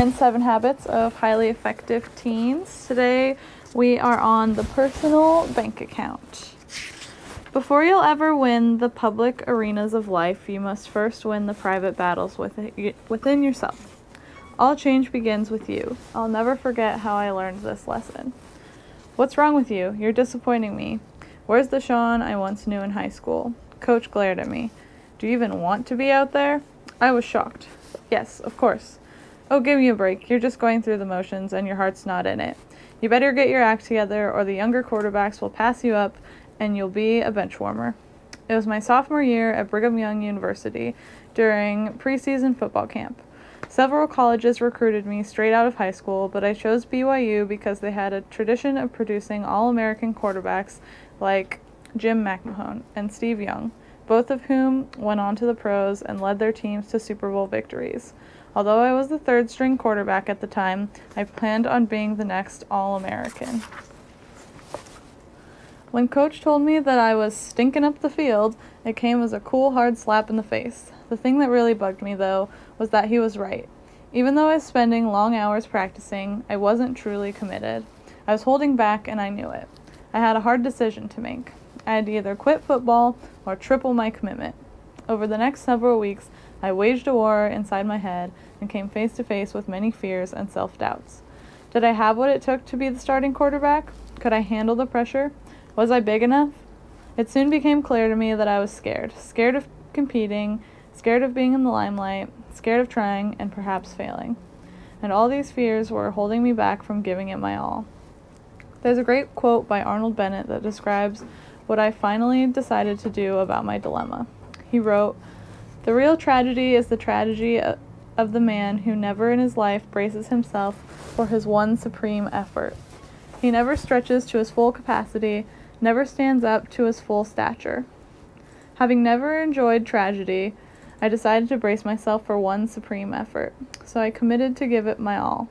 in 7 Habits of Highly Effective Teens. Today we are on the personal bank account. Before you'll ever win the public arenas of life, you must first win the private battles within yourself. All change begins with you. I'll never forget how I learned this lesson. What's wrong with you? You're disappointing me. Where's the Sean I once knew in high school? Coach glared at me. Do you even want to be out there? I was shocked. Yes, of course. Oh, give me a break. You're just going through the motions and your heart's not in it. You better get your act together or the younger quarterbacks will pass you up and you'll be a bench warmer. It was my sophomore year at Brigham Young University during preseason football camp. Several colleges recruited me straight out of high school, but I chose BYU because they had a tradition of producing All-American quarterbacks like Jim McMahon and Steve Young, both of whom went on to the pros and led their teams to Super Bowl victories. Although I was the third-string quarterback at the time, I planned on being the next All-American. When Coach told me that I was stinking up the field, it came as a cool, hard slap in the face. The thing that really bugged me, though, was that he was right. Even though I was spending long hours practicing, I wasn't truly committed. I was holding back, and I knew it. I had a hard decision to make. I had to either quit football or triple my commitment. Over the next several weeks, I waged a war inside my head and came face to face with many fears and self-doubts. Did I have what it took to be the starting quarterback? Could I handle the pressure? Was I big enough? It soon became clear to me that I was scared. Scared of competing, scared of being in the limelight, scared of trying and perhaps failing. And all these fears were holding me back from giving it my all. There's a great quote by Arnold Bennett that describes what I finally decided to do about my dilemma. He wrote, "The real tragedy is the tragedy of the man who never in his life braces himself for his one supreme effort. He never stretches to his full capacity, never stands up to his full stature." Having never enjoyed tragedy, I decided to brace myself for one supreme effort, so I committed to give it my all.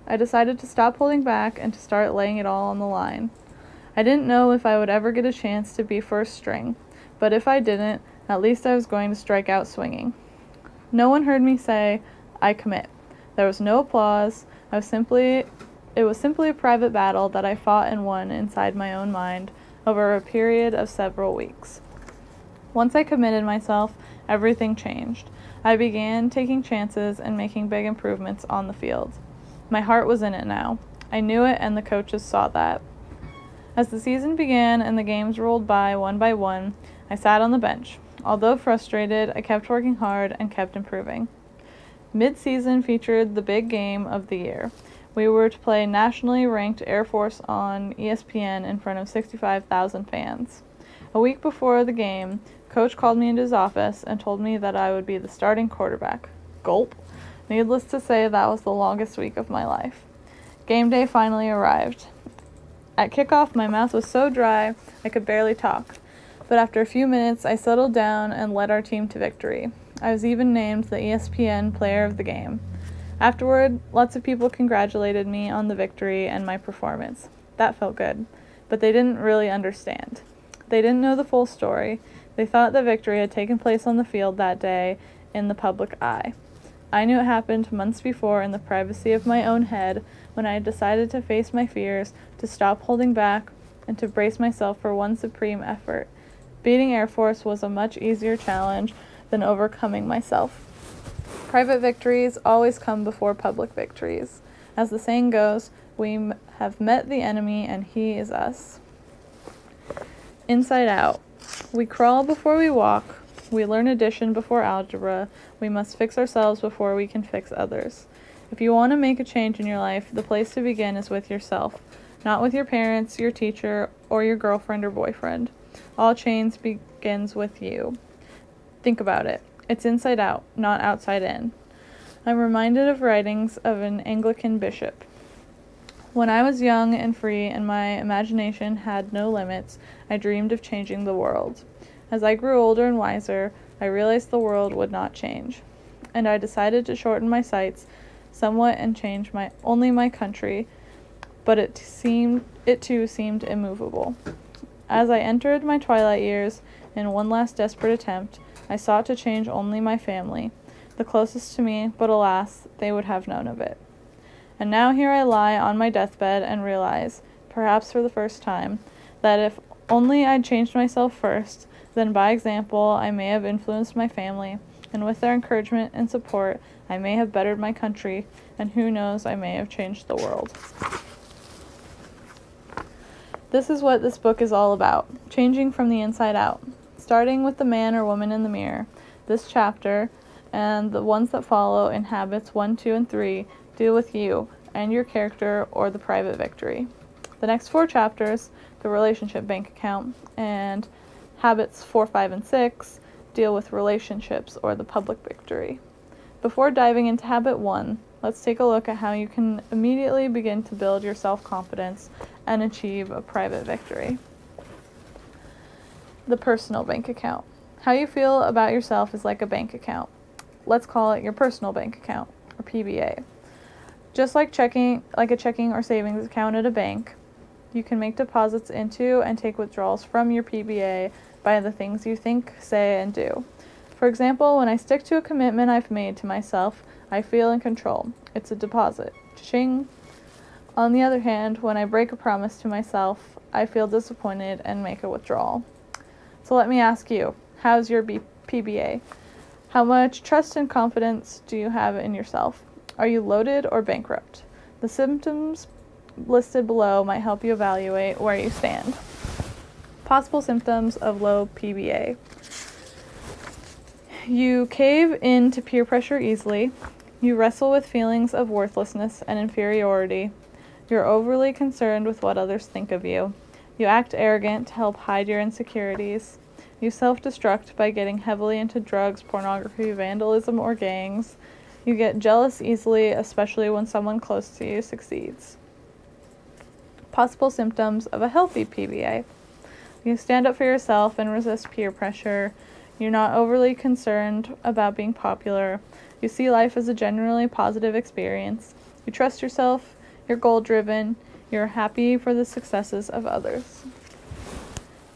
I decided to stop holding back and to start laying it all on the line. I didn't know if I would ever get a chance to be first string, but if I didn't, at least I was going to strike out swinging. No one heard me say, "I commit." There was no applause. It was simply a private battle that I fought and won inside my own mind over a period of several weeks. Once I committed myself, everything changed. I began taking chances and making big improvements on the field. My heart was in it now. I knew it, and the coaches saw that. As the season began and the games rolled by one, I sat on the bench. Although frustrated, I kept working hard and kept improving. Mid-season featured the big game of the year. We were to play nationally ranked Air Force on ESPN in front of 65,000 fans. A week before the game, Coach called me into his office and told me that I would be the starting quarterback. Gulp. Needless to say, that was the longest week of my life. Game day finally arrived. At kickoff, my mouth was so dry I could barely talk. But after a few minutes, I settled down and led our team to victory. I was even named the ESPN Player of the Game. Afterward, lots of people congratulated me on the victory and my performance. That felt good, but they didn't really understand. They didn't know the full story. They thought the victory had taken place on the field that day in the public eye. I knew it happened months before in the privacy of my own head when I decided to face my fears, to stop holding back, and to brace myself for one supreme effort. Beating Air Force was a much easier challenge than overcoming myself. Private victories always come before public victories. As the saying goes, we have met the enemy and he is us. Inside out. We crawl before we walk. We learn addition before algebra. We must fix ourselves before we can fix others. If you want to make a change in your life, the place to begin is with yourself, not with your parents, your teacher, or your girlfriend or boyfriend. All change begins with you. Think about it. It's inside out, not outside in. I'm reminded of writings of an Anglican bishop. When I was young and free and my imagination had no limits, I dreamed of changing the world. As I grew older and wiser, I realized the world would not change, and I decided to shorten my sights somewhat and change only my country, but it too seemed immovable. As I entered my twilight years, in one last desperate attempt, I sought to change only my family, the closest to me, but alas, they would have none of it. And now here I lie on my deathbed and realize, perhaps for the first time, that if only I'd changed myself first, then by example I may have influenced my family, and with their encouragement and support I may have bettered my country, and who knows, I may have changed the world. This is what this book is all about, changing from the inside out. Starting with the man or woman in the mirror, this chapter and the ones that follow in Habits 1, 2, and 3 deal with you and your character or the private victory. The next 4 chapters, the relationship bank account, and Habits 4, 5, and 6 deal with relationships or the public victory. Before diving into Habit 1, let's take a look at how you can immediately begin to build your self-confidence and achieve a private victory. The personal bank account. How you feel about yourself is like a bank account. Let's call it your personal bank account, or PBA. Just like a checking or savings account at a bank, you can make deposits into and take withdrawals from your PBA by the things you think, say, and do. For example, when I stick to a commitment I've made to myself, I feel in control. It's a deposit. Cha-ching! On the other hand, when I break a promise to myself, I feel disappointed and make a withdrawal. So let me ask you, how's your PBA? How much trust and confidence do you have in yourself? Are you loaded or bankrupt? The symptoms listed below might help you evaluate where you stand. Possible symptoms of low PBA. You cave in to peer pressure easily. You wrestle with feelings of worthlessness and inferiority. You're overly concerned with what others think of you. You act arrogant to help hide your insecurities. You self-destruct by getting heavily into drugs, pornography, vandalism, or gangs. You get jealous easily, especially when someone close to you succeeds. Possible symptoms of a healthy PBA. You stand up for yourself and resist peer pressure. You're not overly concerned about being popular. You see life as a generally positive experience. You trust yourself. You're goal-driven. You're happy for the successes of others.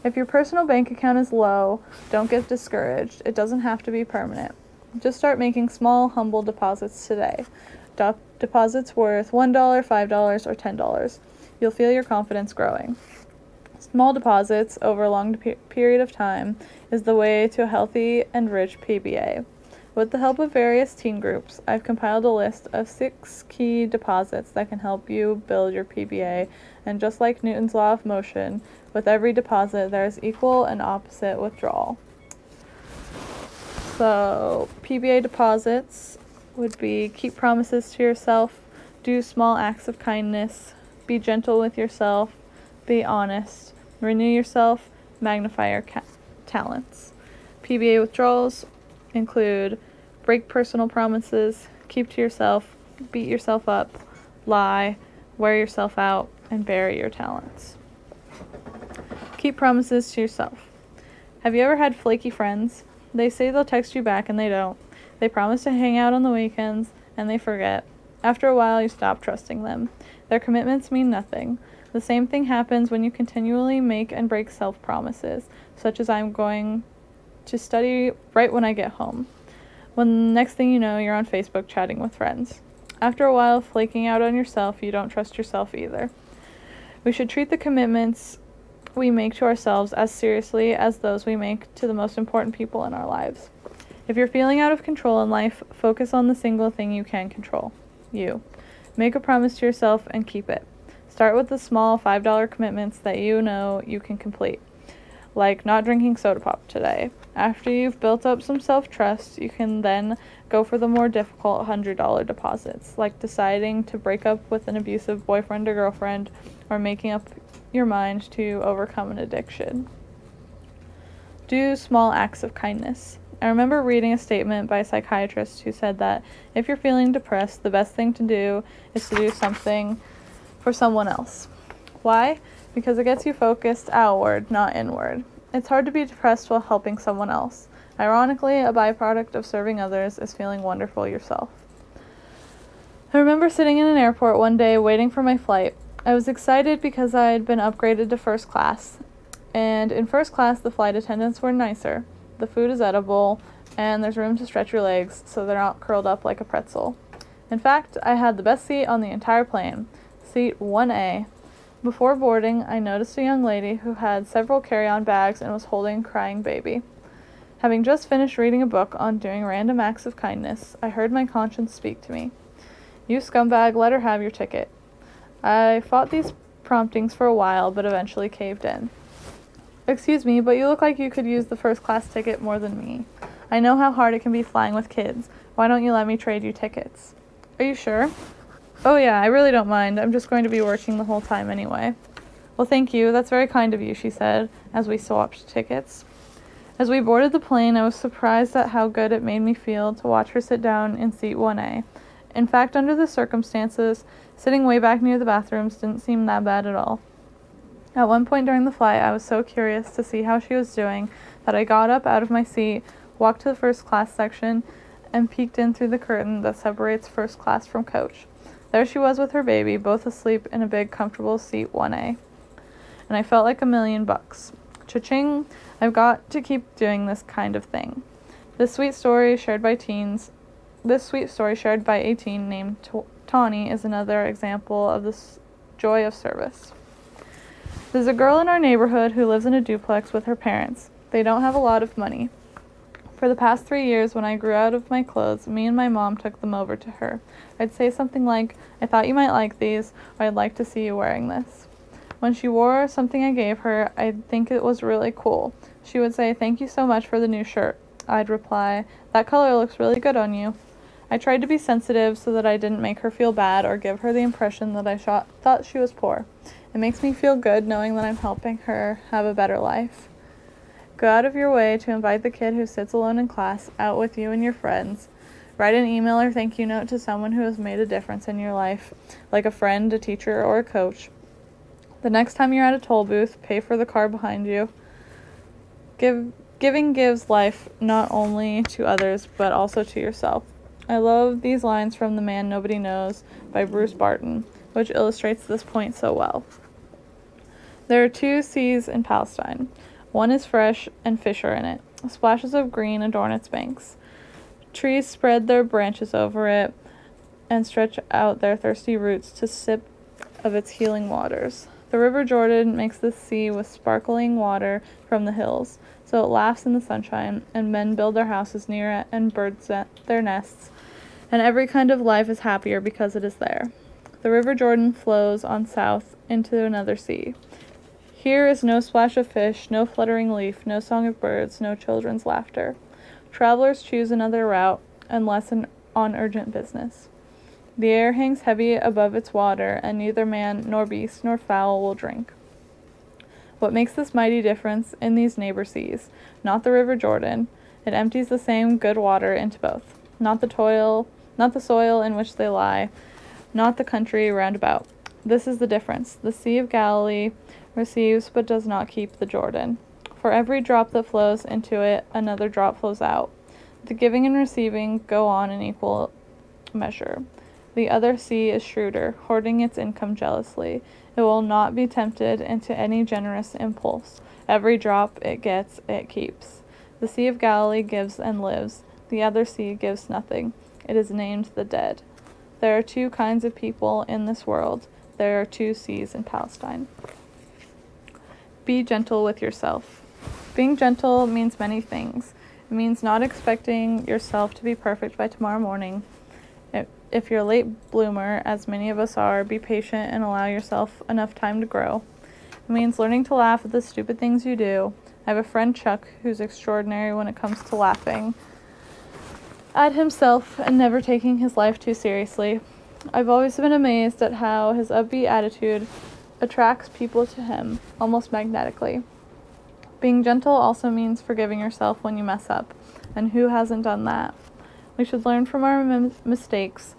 If your personal bank account is low, don't get discouraged. It doesn't have to be permanent. Just start making small, humble deposits today. Deposits worth $1, $5, or $10. You'll feel your confidence growing. Small deposits over a long period of time is the way to a healthy and rich PBA. With the help of various teen groups, I've compiled a list of 6 key deposits that can help you build your PBA, and just like Newton's law of motion, with every deposit there is equal and opposite withdrawal. So, PBA deposits would be keep promises to yourself, do small acts of kindness, be gentle with yourself, be honest, renew yourself, magnify your talents. PBA withdrawals include break personal promises, keep to yourself, beat yourself up, lie, wear yourself out, and bury your talents. Keep promises to yourself. Have you ever had flaky friends? They say they'll text you back and they don't. They promise to hang out on the weekends and they forget. After a while, you stop trusting them. Their commitments mean nothing. The same thing happens when you continually make and break self-promises, such as I'm going to study right when I get home. When next thing you know, you're on Facebook chatting with friends. After a while of flaking out on yourself, you don't trust yourself either. We should treat the commitments we make to ourselves as seriously as those we make to the most important people in our lives. If you're feeling out of control in life, focus on the single thing you can control, you. Make a promise to yourself and keep it. Start with the small $5 commitments that you know you can complete, like not drinking soda pop today. After you've built up some self-trust, you can then go for the more difficult $100 deposits, like deciding to break up with an abusive boyfriend or girlfriend, or making up your mind to overcome an addiction. Do small acts of kindness. I remember reading a statement by a psychiatrist who said that if you're feeling depressed, the best thing to do is to do something for someone else. Why? Because it gets you focused outward, not inward. It's hard to be depressed while helping someone else. Ironically, a byproduct of serving others is feeling wonderful yourself. I remember sitting in an airport one day waiting for my flight. I was excited because I had been upgraded to first class, and in first class the flight attendants were nicer. The food is edible, and there's room to stretch your legs so they're not curled up like a pretzel. In fact, I had the best seat on the entire plane, seat 1A. Before boarding, I noticed a young lady who had several carry-on bags and was holding a crying baby. Having just finished reading a book on doing random acts of kindness, I heard my conscience speak to me. You scumbag, let her have your ticket. I fought these promptings for a while, but eventually caved in. Excuse me, but you look like you could use the first-class ticket more than me. I know how hard it can be flying with kids. Why don't you let me trade you tickets? Are you sure? Oh yeah, I really don't mind. I'm just going to be working the whole time anyway. Well, thank you. That's very kind of you, she said, as we swapped tickets. As we boarded the plane, I was surprised at how good it made me feel to watch her sit down in seat 1A. In fact, under the circumstances, sitting way back near the bathrooms didn't seem that bad at all. At one point during the flight, I was so curious to see how she was doing that I got up out of my seat, walked to the first class section, and peeked in through the curtain that separates first class from coach. There she was with her baby, both asleep in a big, comfortable seat 1A. And I felt like $1,000,000. Cha-ching! I've got to keep doing this kind of thing. This sweet story shared by a teen named Tawny is another example of this joy of service. There's a girl in our neighborhood who lives in a duplex with her parents. They don't have a lot of money. For the past 3 years, when I grew out of my clothes, me and my mom took them over to her. I'd say something like, I thought you might like these, or I'd like to see you wearing this. When she wore something I gave her, I'd think it was really cool. She would say, thank you so much for the new shirt. I'd reply, that color looks really good on you. I tried to be sensitive so that I didn't make her feel bad or give her the impression that I thought she was poor. It makes me feel good knowing that I'm helping her have a better life. Go out of your way to invite the kid who sits alone in class out with you and your friends. Write an email or thank you note to someone who has made a difference in your life, like a friend, a teacher, or a coach. The next time you're at a toll booth, pay for the car behind you. Giving gives life not only to others, but also to yourself. I love these lines from The Man Nobody Knows by Bruce Barton, which illustrates this point so well. There are 2 seas in Palestine. One is fresh, and fish are in it. Splashes of green adorn its banks. Trees spread their branches over it and stretch out their thirsty roots to sip of its healing waters. The River Jordan makes the sea with sparkling water from the hills, so it laughs in the sunshine, and men build their houses near it, and birds their nests, and every kind of life is happier because it is there. The River Jordan flows on south into another sea. Here is no splash of fish, no fluttering leaf, no song of birds, no children's laughter. Travelers choose another route, unless on urgent business. The air hangs heavy above its water, and neither man, nor beast, nor fowl will drink. What makes this mighty difference in these neighbor seas? Not the River Jordan. It empties the same good water into both. Not the soil in which they lie, not the country round about. This is the difference. The Sea of Galilee receives but does not keep the Jordan. For every drop that flows into it, another drop flows out. The giving and receiving go on in equal measure. The other sea is shrewder, hoarding its income jealously. It will not be tempted into any generous impulse. Every drop it gets, it keeps. The Sea of Galilee gives and lives. The other sea gives nothing. It is named the dead. There are 2 kinds of people in this world. There are 2 seas in Palestine. Be gentle with yourself. Being gentle means many things. It means not expecting yourself to be perfect by tomorrow morning. If you're a late bloomer, as many of us are, be patient and allow yourself enough time to grow. It means learning to laugh at the stupid things you do. I have a friend, Chuck, who's extraordinary when it comes to laughing at himself and never taking his life too seriously. I've always been amazed at how his upbeat attitude attracts people to him, almost magnetically. Being gentle also means forgiving yourself when you mess up, and who hasn't done that? We should learn from our mistakes,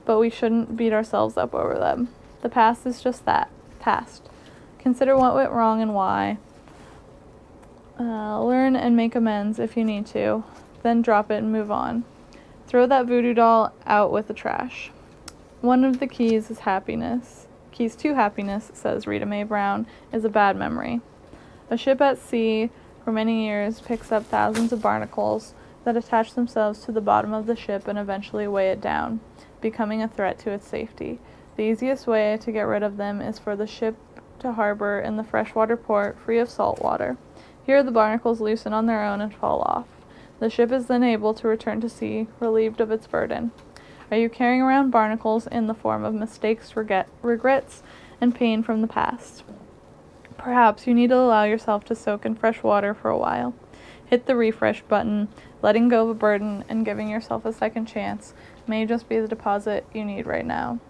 but we shouldn't beat ourselves up over them. The past is just that, past. Consider what went wrong and why. Learn and make amends if you need to, then drop it and move on. Throw that voodoo doll out with the trash. One of the keys is happiness. Keys to happiness, says Rita Mae Brown, is a bad memory. A ship at sea for many years picks up thousands of barnacles, that attach themselves to the bottom of the ship and eventually weigh it down, becoming a threat to its safety. The easiest way to get rid of them is for the ship to harbor in the freshwater port, free of salt water. Here the barnacles loosen on their own and fall off. The ship is then able to return to sea, relieved of its burden. Are you carrying around barnacles in the form of mistakes, regrets, and pain from the past? Perhaps you need to allow yourself to soak in fresh water for a while. Hit the refresh button. Letting go of a burden and giving yourself a second chance may just be the deposit you need right now.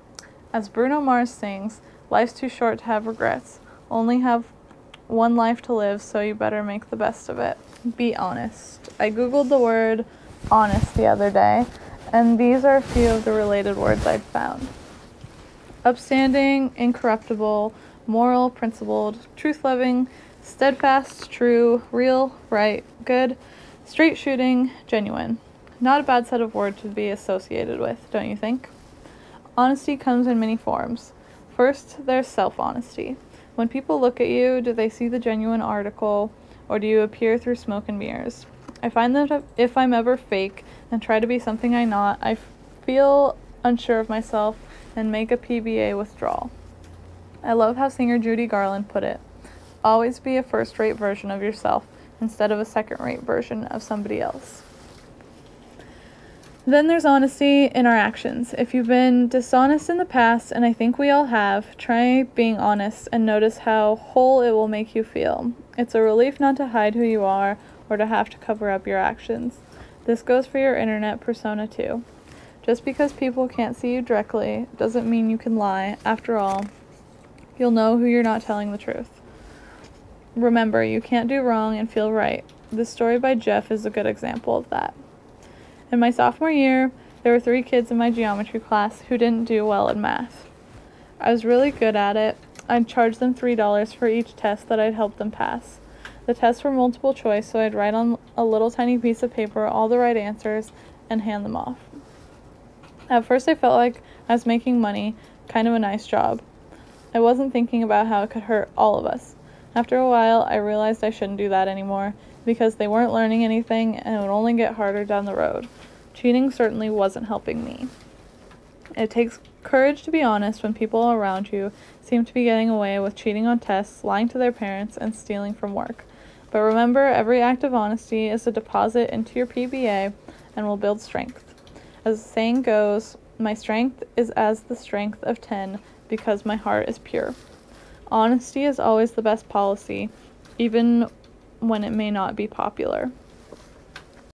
As Bruno Mars sings, life's too short to have regrets. Only have one life to live, so you better make the best of it. Be honest. I googled the word honest the other day, and these are a few of the related words I'd found. Upstanding, incorruptible, moral, principled, truth-loving, steadfast, true, real, right, good, straight shooting, genuine. Not a bad set of words to be associated with, don't you think? Honesty comes in many forms. First, there's self-honesty. When people look at you, do they see the genuine article, or do you appear through smoke and mirrors? I find that if I'm ever fake and try to be something I'm not, I feel unsure of myself and make a PBA withdrawal. I love how singer Judy Garland put it. Always be a first-rate version of yourself instead of a second-rate version of somebody else. Then there's honesty in our actions. If you've been dishonest in the past, and I think we all have, try being honest and notice how whole it will make you feel. It's a relief not to hide who you are or to have to cover up your actions. This goes for your internet persona too. Just because people can't see you directly doesn't mean you can lie. After all, you'll know who you're not telling the truth. Remember, you can't do wrong and feel right. This story by Jeff is a good example of that. In my sophomore year, there were 3 kids in my geometry class who didn't do well in math. I was really good at it. I'd charge them $3 for each test that I'd help them pass. The tests were multiple choice, so I'd write on a little tiny piece of paper all the right answers and hand them off. At first I felt like I was making money, kind of a nice job. I wasn't thinking about how it could hurt all of us. After a while, I realized I shouldn't do that anymore, because they weren't learning anything and it would only get harder down the road. Cheating certainly wasn't helping me. It takes courage to be honest when people around you seem to be getting away with cheating on tests, lying to their parents, and stealing from work. But remember, every act of honesty is a deposit into your PBA and will build strength. As the saying goes, my strength is as the strength of 10 because my heart is pure. Honesty is always the best policy, even when it may not be popular.